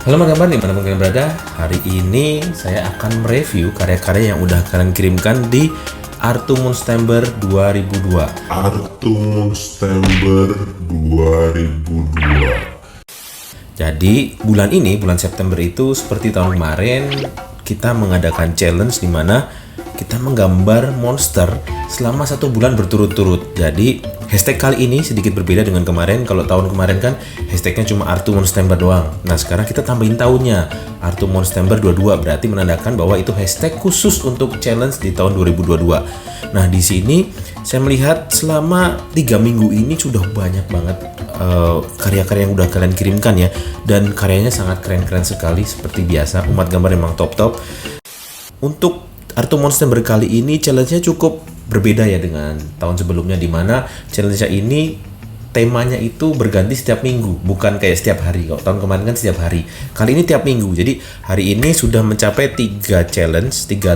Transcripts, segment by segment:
Halo teman-teman, dimanapun kalian berada. Hari ini saya akan mereview karya-karya yang udah kalian kirimkan di Art to September 2002. Art to September 2002. Jadi bulan ini, bulan September itu seperti tahun kemarin, kita mengadakan challenge di mana kita menggambar monster selama 1 bulan berturut-turut. Jadi hashtag kali ini sedikit berbeda dengan kemarin. Kalau tahun kemarin kan hashtagnya cuma Art to September doang. Nah sekarang kita tambahin tahunnya, Art to September 22, berarti menandakan bahwa itu hashtag khusus untuk challenge di tahun 2022. Nah di sini saya melihat selama 3 minggu ini sudah banyak banget karya-karya yang udah kalian kirimkan ya, dan karyanya sangat keren-keren sekali. Seperti biasa, umat gambar memang top-top. Untuk Art to September kali ini challenge-nya cukup berbeda ya dengan tahun sebelumnya, di mana challenge-nya ini temanya itu berganti setiap minggu, bukan kayak setiap hari. Kalau tahun kemarin kan setiap hari, kali ini tiap minggu. Jadi hari ini sudah mencapai 3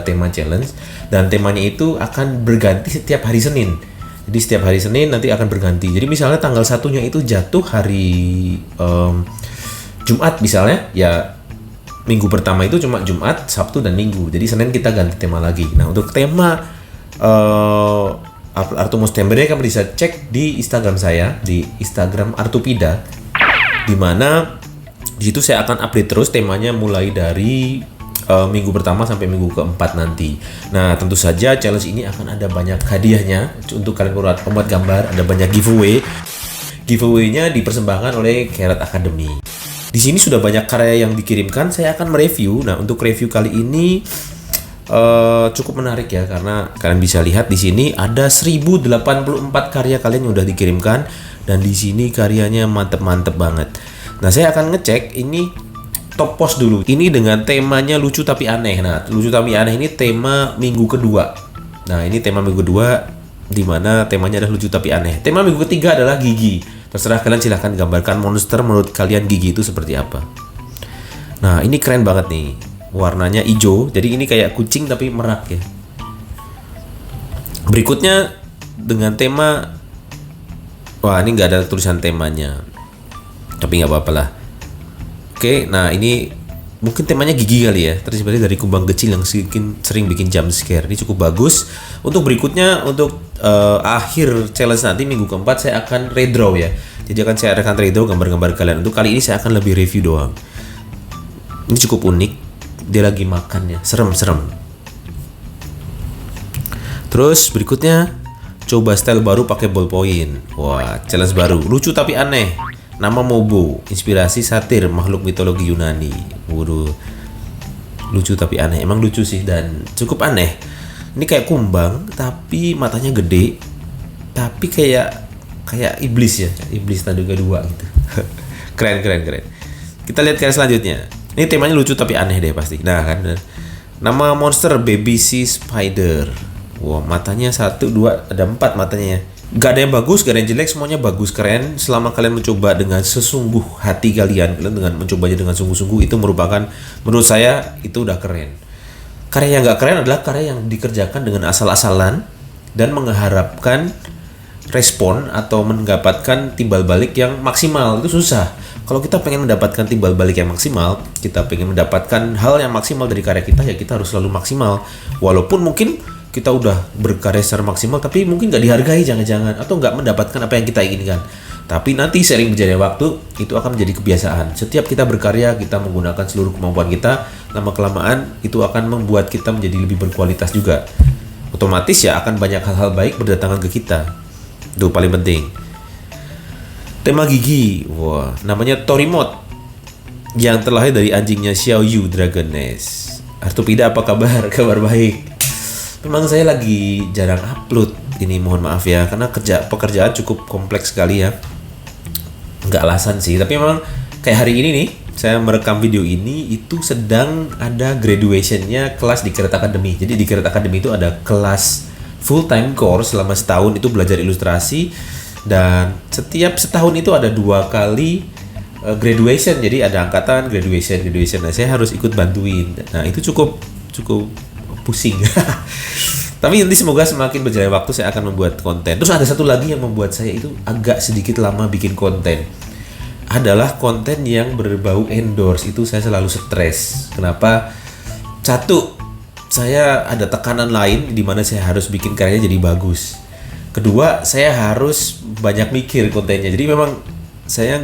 tema challenge, dan temanya itu akan berganti setiap hari Senin. Jadi setiap hari Senin nanti akan berganti. Jadi misalnya tanggal 1-nya itu jatuh hari Jumat misalnya, ya minggu pertama itu cuma Jumat, Sabtu, dan Minggu. Jadi Senin kita ganti tema lagi. Nah untuk tema Art to September-nya kalian bisa cek di Instagram saya, di Instagram Artupida, di mana di situ saya akan update terus temanya mulai dari minggu pertama sampai minggu keempat nanti. Nah tentu saja challenge ini akan ada banyak hadiahnya untuk kalian pembuat gambar. Ada banyak giveaway-nya dipersembahkan oleh Carrot Academy. Di sini sudah banyak karya yang dikirimkan, saya akan mereview. Nah untuk review kali ini cukup menarik ya, karena kalian bisa lihat di sini ada 1084 karya kalian yang udah dikirimkan, dan di sini karyanya mantep-mantep banget. Nah saya akan ngecek ini top post dulu. Ini dengan temanya lucu tapi aneh. Nah lucu tapi aneh ini tema minggu kedua. Nah ini tema minggu kedua, di mana temanya adalah lucu tapi aneh. Tema minggu ketiga adalah gigi. Terserah kalian, silahkan gambarkan monster menurut kalian gigi itu seperti apa. Nah ini keren banget nih, warnanya hijau, jadi ini kayak kucing tapi merak ya. Berikutnya dengan tema, wah ini nggak ada tulisan temanya, tapi nggak apa-apa lah. Oke, nah ini mungkin temanya gigi kali ya, terinspirasi dari kumbang kecil yang sering bikin jump scare. Ini cukup bagus. Untuk berikutnya, untuk akhir challenge nanti minggu keempat saya akan redraw ya. Jadi saya akan redraw gambar-gambar kalian. Untuk kali ini saya akan lebih review doang. Ini cukup unik. Dia lagi makan ya, serem-serem. Terus berikutnya, coba style baru pakai ballpoint. Wah, challenge baru, lucu tapi aneh. Nama Mobo, inspirasi satir makhluk mitologi Yunani. Waduh, lucu tapi aneh. Emang lucu sih dan cukup aneh. Ini kayak kumbang tapi matanya gede, tapi kayak iblis ya, iblis Naduga 2 gitu. keren. Kita lihat karya selanjutnya. Ini temanya lucu tapi aneh deh pasti. Nah kan, nama monster Baby Sea Spider. Wow, matanya 1, 2, ada 4 matanya ya. Gak ada yang bagus, gak ada yang jelek, semuanya bagus, keren. Selama kalian mencoba dengan sesungguh hati kalian dengan mencobanya dengan sungguh-sungguh, itu merupakan, menurut saya itu udah keren. Karya yang gak keren adalah karya yang dikerjakan dengan asal-asalan dan mengharapkan respon atau mendapatkan timbal balik yang maksimal. Itu susah. Kalau kita pengen mendapatkan timbal balik yang maksimal, kita pengen mendapatkan hal yang maksimal dari karya kita, ya kita harus selalu maksimal. Walaupun mungkin kita udah berkarya secara maksimal, tapi mungkin nggak dihargai jangan-jangan, atau nggak mendapatkan apa yang kita inginkan. Tapi nanti sering berjalannya waktu, itu akan menjadi kebiasaan. Setiap kita berkarya, kita menggunakan seluruh kemampuan kita, lama-kelamaan itu akan membuat kita menjadi lebih berkualitas juga. Otomatis ya akan banyak hal-hal baik berdatangan ke kita. Itu paling penting. Tema gigi, wah, namanya Torimot, yang terlahir dari anjingnya Xiao Yu Dragoness. Artupida, apa kabar? Kabar baik. Memang saya lagi jarang upload ini, mohon maaf ya, karena pekerjaan cukup kompleks sekali ya. Nggak alasan sih, tapi memang kayak hari ini nih, saya merekam video ini itu sedang ada graduation-nya kelas di Carrot Academy. Jadi di Carrot Academy itu ada kelas full time course selama setahun, itu belajar ilustrasi, dan setiap setahun itu ada 2 kali graduation. Jadi ada angkatan graduation. Nah saya harus ikut bantuin. Nah itu cukup pusing. Tapi nanti semoga semakin berjalan waktu saya akan membuat konten. Terus ada satu lagi yang membuat saya itu agak sedikit lama bikin konten. adalah konten yang berbau endorse. Itu saya selalu stres. Kenapa? Satu, saya ada tekanan lain di mana saya harus bikin karyanya jadi bagus. Kedua, saya harus banyak mikir kontennya. Jadi memang saya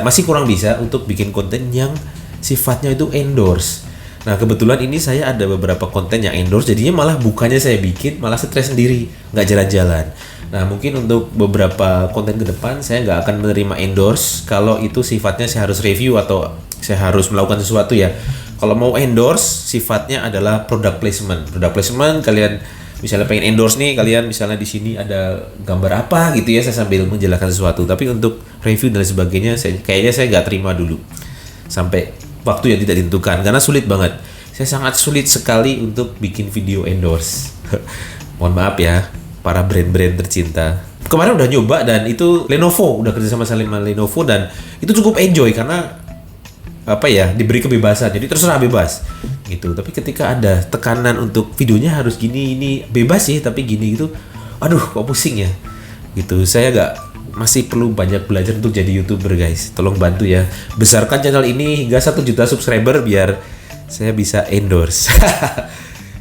masih kurang bisa untuk bikin konten yang sifatnya itu endorse. Nah, kebetulan ini saya ada beberapa konten yang endorse, jadinya malah bukannya saya bikin, malah stres sendiri, nggak jalan-jalan. Nah, mungkin untuk beberapa konten ke depan saya nggak akan menerima endorse kalau itu sifatnya saya harus review atau saya harus melakukan sesuatu ya. Kalau mau endorse sifatnya adalah product placement. Product placement kalian misalnya pengen endorse nih, kalian misalnya di sini ada gambar apa gitu ya, saya sambil menjelaskan sesuatu. Tapi untuk review dan sebagainya kayaknya saya nggak terima dulu sampai waktu yang tidak ditentukan karena sulit banget. Saya sangat sulit sekali untuk bikin video endorse. Mohon maaf ya para brand-brand tercinta. Kemarin udah nyoba dan itu Lenovo, udah kerja sama Lenovo dan itu cukup enjoy karena diberi kebebasan, jadi terserah bebas gitu. Tapi ketika ada tekanan untuk videonya harus gini, ini bebas sih tapi gini gitu, aduh kok pusing ya gitu. Saya masih perlu banyak belajar untuk jadi YouTuber guys. Tolong bantu ya, besarkan channel ini hingga 1 juta subscriber biar saya bisa endorse.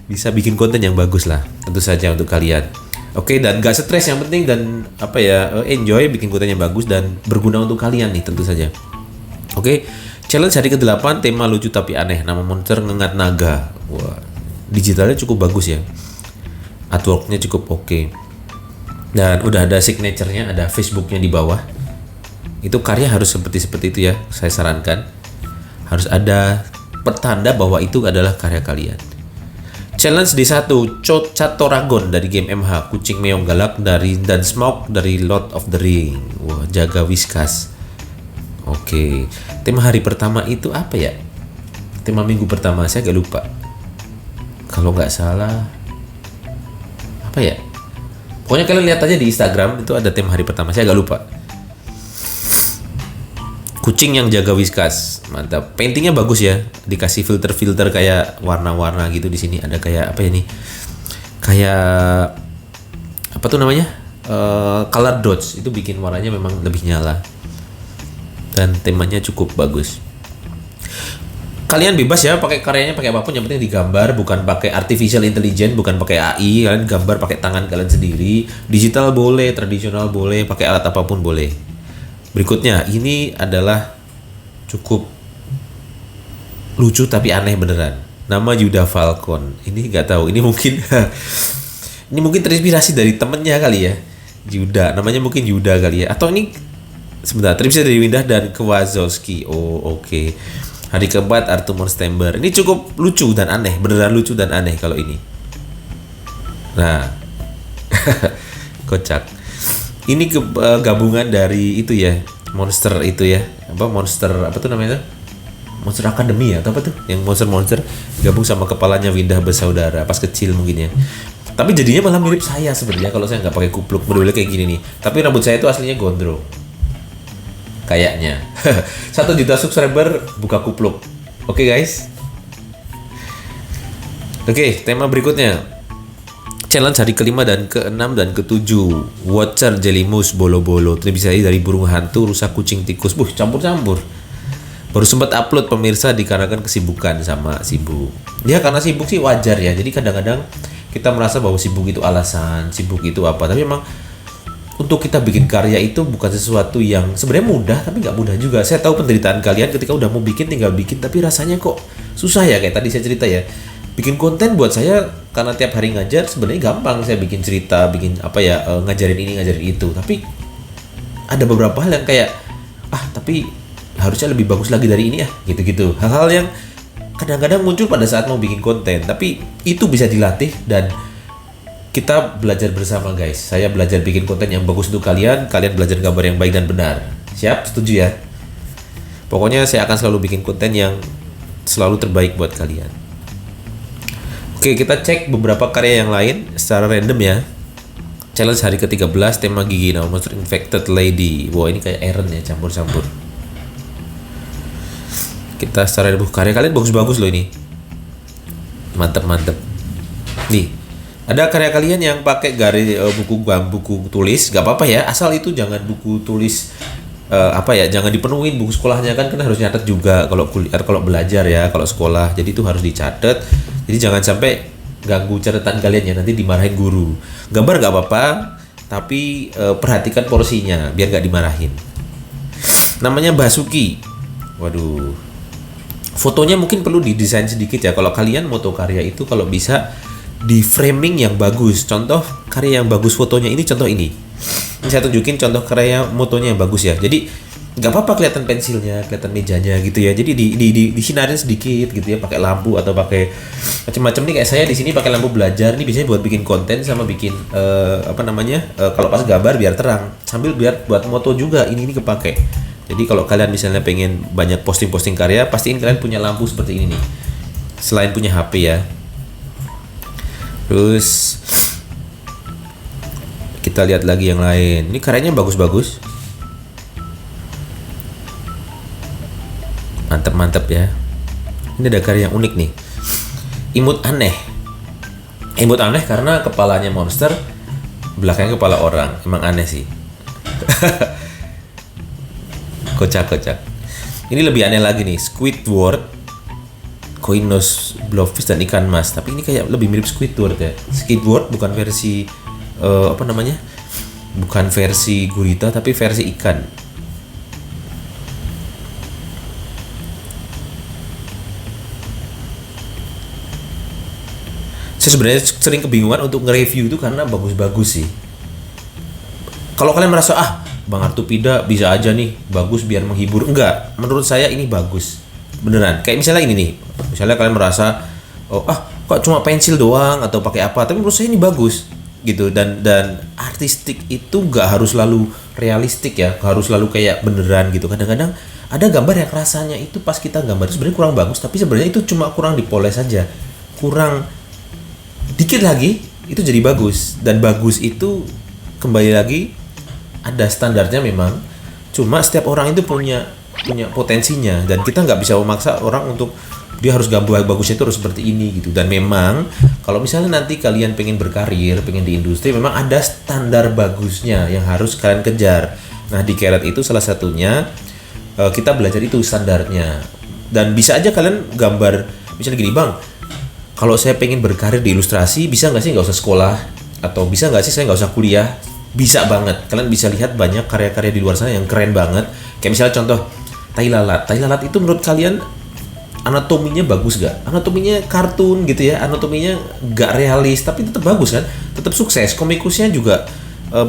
Bisa bikin konten yang bagus lah tentu saja untuk kalian. Oke, dan gak stres yang penting, dan enjoy bikin konten yang bagus dan berguna untuk kalian nih tentu saja. Oke, challenge hari ke-8, tema lucu tapi aneh, nama monster ngengat naga. Wah, digitalnya cukup bagus ya, artworknya cukup oke. Dan udah ada signature-nya, ada Facebooknya di bawah. Itu karya harus seperti itu ya, saya sarankan. Harus ada pertanda bahwa itu adalah karya kalian. Challenge D1, Chatoragon dari game MH, Kucing Meong Galak dan Smoke dari Lord of the Ring. Wah, Jaga Whiskas. Oke, tema hari pertama itu apa ya? Tema minggu pertama saya agak lupa. Kalau nggak salah, apa ya? Pokoknya kalian lihat aja di Instagram, itu ada tema hari pertama, saya agak lupa. Kucing yang jaga Whiskas, mantap. Paintingnya bagus ya, dikasih filter kayak warna-warna gitu di sini. Ada kayak apa ya nih? Kayak apa tuh namanya? Color dots, itu bikin warnanya memang lebih nyala. Dan temanya cukup bagus. Kalian bebas ya pakai karyanya pakai apapun, yang penting digambar, bukan pakai artificial intelligence, bukan pakai AI. Kalian gambar pakai tangan kalian sendiri. Digital boleh, tradisional boleh, pakai alat apapun boleh. Berikutnya, ini adalah cukup lucu tapi aneh beneran. Nama Yuda Falcon. Ini nggak tahu, ini mungkin terinspirasi dari temennya kali ya. Yuda, namanya mungkin Yuda kali ya. Atau ini sebentar, terinspirasi dari Windah dan Kowalski. Oh, oke. Hari keempat Arthur Stember. Ini cukup lucu dan aneh, beneran lucu dan aneh kalau ini. Nah, kocak. Ini gabungan dari itu ya, monster itu ya, monster apa tuh namanya? Monster Academy ya, atau apa tuh? Yang monster gabung sama kepalanya Windah bersaudara pas kecil mungkin ya. Tapi jadinya malah mirip saya sebenarnya kalau saya nggak pakai kupluk, modelnya kayak gini nih. Tapi rambut saya itu aslinya gondrong. Kayaknya 1 juta subscriber buka kupluk. Oke guys. Oke, tema berikutnya, challenge hari ke-5 dan ke-6 dan ke-7, Watcher Jellymus Bolo-Bolo, terinspirasi dari burung hantu, rusa, kucing, tikus. Campur-campur. Baru sempat upload pemirsa dikarenakan kesibukan sama sibuk. Ya karena sibuk sih wajar ya. Jadi kadang-kadang kita merasa bahwa sibuk itu alasan, sibuk itu apa. Tapi memang untuk kita bikin karya itu bukan sesuatu yang sebenarnya mudah, tapi nggak mudah juga. Saya tahu penderitaan kalian ketika udah mau bikin, tinggal bikin, tapi rasanya kok susah ya. Kayak tadi saya cerita ya, bikin konten buat saya karena tiap hari ngajar sebenarnya gampang. Saya bikin cerita, bikin ngajarin ini, ngajarin itu. Tapi ada beberapa hal yang kayak tapi harusnya lebih bagus lagi dari ini ya, gitu-gitu. Hal-hal yang kadang-kadang muncul pada saat mau bikin konten, tapi itu bisa dilatih dan kita belajar bersama guys. Saya belajar bikin konten yang bagus untuk kalian belajar gambar yang baik dan benar. Siap? Setuju ya? Pokoknya saya akan selalu bikin konten yang selalu terbaik buat kalian. Oke, kita cek beberapa karya yang lain secara random ya. Challenge hari ke-13, tema gigi nama monster Infected Lady. Wah, ini kayak Eren ya, campur-campur. Kita secara karya kalian bagus-bagus loh ini. Mantep. Nih, ada karya kalian yang pakai garis buku tulis, gak apa-apa ya, asal itu jangan buku tulis jangan dipenuhin buku sekolahnya kan harus nyatet juga kalau belajar ya, kalau sekolah. Jadi itu harus dicatat. Jadi jangan sampai ganggu catatan kalian ya, nanti dimarahin guru. Gambar nggak apa-apa, tapi perhatikan porsinya biar nggak dimarahin. Namanya Basuki. Waduh. Fotonya mungkin perlu didesain sedikit ya. Kalau kalian moto karya itu kalau bisa di framing yang bagus. Contoh karya yang bagus fotonya ini, contoh ini. Ini saya tunjukin contoh karya motonya yang bagus ya. Jadi nggak apa-apa kelihatan pensilnya, kelihatan mejanya gitu ya. Jadi disinarin sedikit gitu ya, pakai lampu atau pakai macam-macam nih. Kayak saya di sini pakai lampu belajar nih, biasanya buat bikin konten sama bikin kalau pas gambar biar terang, sambil biar buat moto juga ini kepake. Jadi kalau kalian misalnya pengen banyak posting karya, pastiin kalian punya lampu seperti ini nih. Selain punya HP ya. Terus kita lihat lagi yang lain. Ini karyanya bagus-bagus. Mantap ya. Ini ada karya yang unik nih. Imut aneh. Imut aneh karena kepalanya monster, belakangnya kepala orang. Emang aneh sih. Kocak. Ini lebih aneh lagi nih. Squidward, koin nose, blowfish dan ikan mas. Tapi ini kayak lebih mirip Squidward ya. Squidward bukan versi bukan versi gurita tapi versi ikan. Saya sebenarnya sering kebingungan untuk nge-review itu karena bagus-bagus sih. Kalau kalian merasa Bang Artupida bisa aja nih bagus biar menghibur, enggak, menurut saya ini bagus beneran. Kayak misalnya ini nih, misalnya kalian merasa kok cuma pensil doang atau pakai apa, tapi menurut saya ini bagus gitu. Dan artistik itu nggak harus selalu realistik ya, nggak harus selalu kayak beneran gitu. Kadang-kadang ada gambar yang rasanya itu pas kita gambar itu sebenarnya kurang bagus, tapi sebenarnya itu cuma kurang dipoles saja, kurang dikit lagi itu jadi bagus. Dan bagus itu kembali lagi ada standarnya memang, cuma setiap orang itu punya potensinya, dan kita nggak bisa memaksa orang untuk dia harus gambar bagusnya itu harus seperti ini gitu. Dan memang kalau misalnya nanti kalian pengen berkarir, pengen di industri, memang ada standar bagusnya yang harus kalian kejar. Nah di Keret itu salah satunya kita belajar itu standarnya. Dan bisa aja kalian gambar misalnya gini, Bang, kalau saya pengen berkarir di ilustrasi, bisa nggak sih nggak usah sekolah, atau bisa nggak sih saya nggak usah kuliah? Bisa banget. Kalian bisa lihat banyak karya-karya di luar sana yang keren banget. Kayak misalnya contoh tai lalat. Tai lalat itu menurut kalian anatominya bagus gak? Anatominya kartun gitu ya, anatominya gak realis, tapi tetap bagus kan? Tetap sukses. Komikusnya juga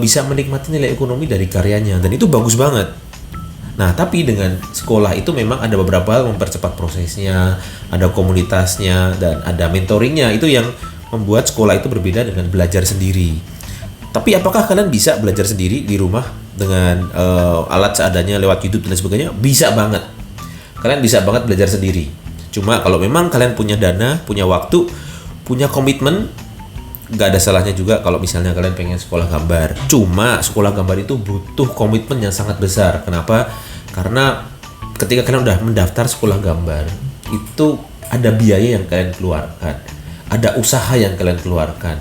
bisa menikmati nilai ekonomi dari karyanya, dan itu bagus banget. Nah, tapi dengan sekolah itu memang ada beberapa hal mempercepat prosesnya, ada komunitasnya, dan ada mentoringnya. Itu yang membuat sekolah itu berbeda dengan belajar sendiri. Tapi apakah kalian bisa belajar sendiri di rumah dengan alat seadanya lewat YouTube dan sebagainya? Bisa banget. Kalian bisa banget belajar sendiri. Cuma kalau memang kalian punya dana, punya waktu, punya komitmen, gak ada salahnya juga kalau misalnya kalian pengen sekolah gambar. Cuma sekolah gambar itu butuh komitmen yang sangat besar. Kenapa? Karena ketika kalian udah mendaftar sekolah gambar, itu ada biaya yang kalian keluarkan, ada usaha yang kalian keluarkan,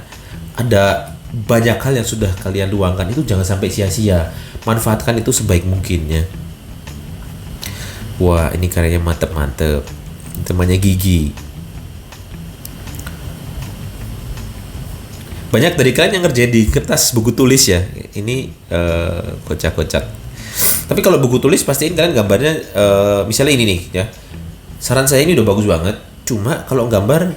ada banyak hal yang sudah kalian luangkan. Itu jangan sampai sia-sia. Manfaatkan itu sebaik mungkinnya. Wah, ini karyanya mantep. Temannya Gigi. Banyak dari kalian yang ngerjain di kertas buku tulis ya. Ini kocak. Tapi kalau buku tulis pastiin kalian gambarnya misalnya ini nih ya. Saran saya ini udah bagus banget. Cuma kalau gambar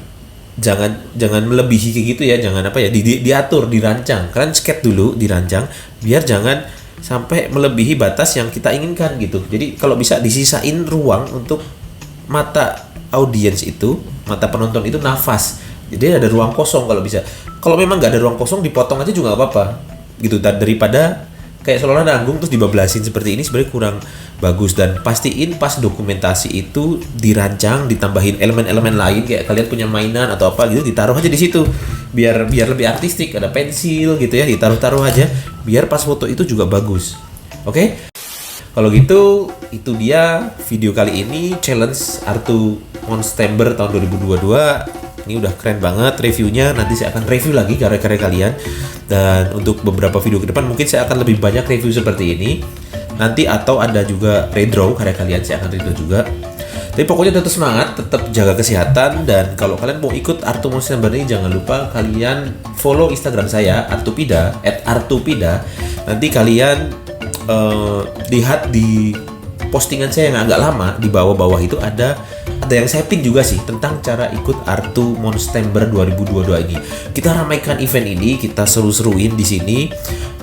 jangan melebihi kayak gitu ya. Jangan diatur, dirancang. Kalian sketch dulu, dirancang biar jangan sampai melebihi batas yang kita inginkan gitu. Jadi kalau bisa disisain ruang untuk mata audiens itu, mata penonton itu nafas. Jadi ada ruang kosong kalau bisa. Kalau memang nggak ada ruang kosong, dipotong aja juga nggak apa-apa gitu. Dan daripada kayak seolah-olah nanggung terus dibablasin seperti ini, sebenarnya kurang bagus. Dan pastiin pas dokumentasi itu dirancang, ditambahin elemen-elemen lain kayak kalian punya mainan atau apa gitu, ditaruh aja di situ biar lebih artistik. Ada pensil gitu ya, ditaruh aja biar pas foto itu juga bagus. Oke? Kalau gitu, itu dia video kali ini, challenge Artu Monstember tahun 2022. Ini udah keren banget reviewnya. Nanti saya akan review lagi karya-karya kalian. Dan untuk beberapa video ke depan mungkin saya akan lebih banyak review seperti ini. nanti, atau ada juga redraw karya kalian, saya akan redraw juga. Tapi pokoknya tetap semangat, tetap jaga kesehatan, dan kalau kalian mau ikut Artu Monster ini jangan lupa kalian follow Instagram saya Artupida @artupida. Nanti kalian lihat di postingan saya yang agak lama di bawah-bawah itu ada yang saya pin juga sih tentang cara ikut Artu Monster 2022 ini. Kita ramaikan event ini, kita seru-seruin di sini.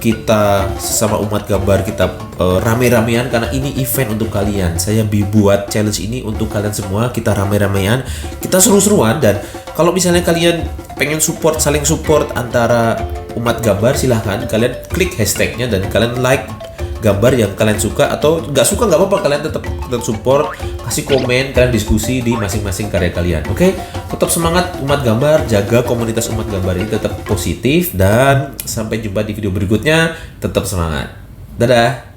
Kita sesama umat gambar kita rame-ramean karena ini event untuk kalian. Saya buat challenge ini untuk kalian semua. Kita rame-ramean, kita seru-seruan, dan kalau misalnya kalian pengen support, saling support antara umat gambar, silahkan kalian klik hashtagnya dan kalian like gambar yang kalian suka, atau nggak suka nggak apa-apa, kalian tetap support, kasih komen, kalian diskusi di masing-masing karya kalian. Oke? Tetap semangat umat gambar, jaga komunitas umat gambar ini tetap positif, dan sampai jumpa di video berikutnya. Tetap semangat. Dadah.